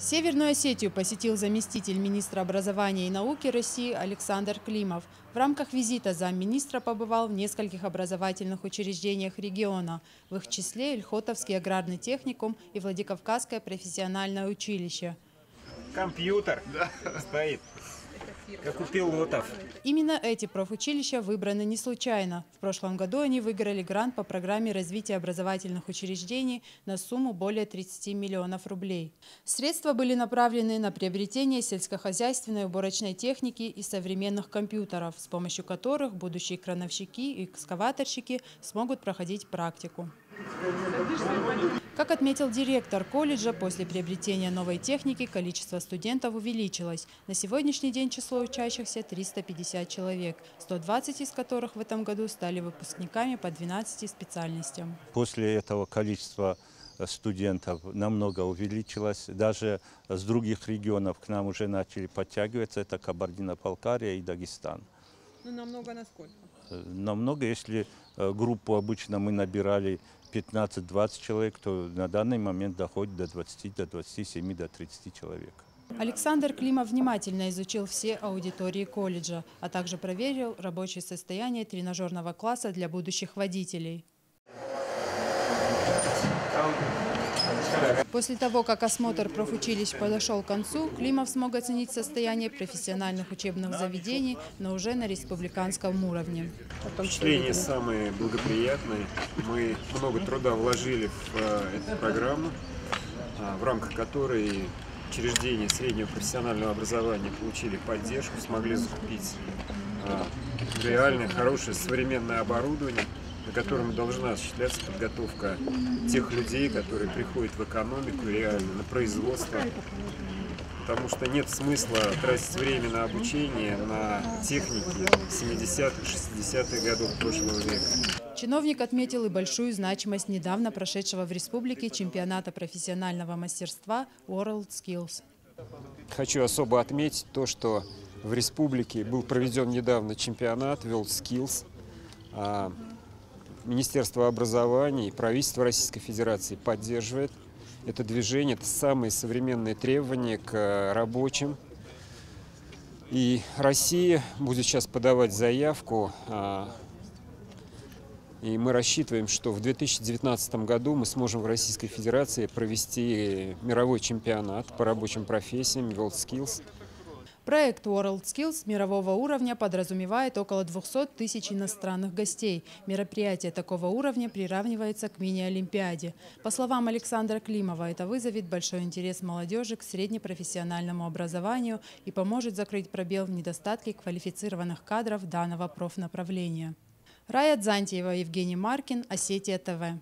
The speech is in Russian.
Северную Осетию посетил заместитель министра образования и науки России Александр Климов. В рамках визита замминистра побывал в нескольких образовательных учреждениях региона, в их числе Ильхотовский аграрный техникум и Владикавказское профессиональное училище. Компьютер стоит, как у пилотов. Именно эти профучилища выбраны не случайно. В прошлом году они выиграли грант по программе развития образовательных учреждений на сумму более 30 миллионов рублей. Средства были направлены на приобретение сельскохозяйственной уборочной техники и современных компьютеров, с помощью которых будущие крановщики и экскаваторщики смогут проходить практику. Как отметил директор колледжа, после приобретения новой техники количество студентов увеличилось. На сегодняшний день число учащихся 350 человек, 120 из которых в этом году стали выпускниками по 12 специальностям. После этого количество студентов намного увеличилось. Даже с других регионов к нам уже начали подтягиваться. Это Кабардино-Балкария и Дагестан. Ну, намного насколько? Намного, если группу обычно мы набирали 15-20 человек, то на данный момент доходит до 20, до 27, до 30 человек. Александр Климов внимательно изучил все аудитории колледжа, а также проверил рабочее состояние тренажерного класса для будущих водителей. После того, как осмотр профучилищ подошел к концу, Климов смог оценить состояние профессиональных учебных заведений, но уже на республиканском уровне. Впечатления самые благоприятные. Мы много труда вложили в эту программу, в рамках которой учреждения среднего профессионального образования получили поддержку, смогли закупить реальное, хорошее, современное оборудование, на котором должна осуществляться подготовка тех людей, которые приходят в экономику, реально на производство. Потому что нет смысла тратить время на обучение, на техники 70-х, 60-х годов прошлого века. Чиновник отметил и большую значимость недавно прошедшего в республике чемпионата профессионального мастерства WorldSkills. Хочу особо отметить то, что в республике был проведен недавно чемпионат WorldSkills. Министерство образования и правительство Российской Федерации поддерживает это движение. Это самые современные требования к рабочим. И Россия будет сейчас подавать заявку. И мы рассчитываем, что в 2019 году мы сможем в Российской Федерации провести мировой чемпионат по рабочим профессиям WorldSkills. Проект WorldSkills мирового уровня подразумевает около 200 тысяч иностранных гостей. Мероприятие такого уровня приравнивается к мини-олимпиаде. По словам Александра Климова, это вызовет большой интерес молодежи к среднепрофессиональному образованию и поможет закрыть пробел в недостатке квалифицированных кадров данного профнаправления. Рая Дзантьева, Евгений Маркин, Осетия ТВ.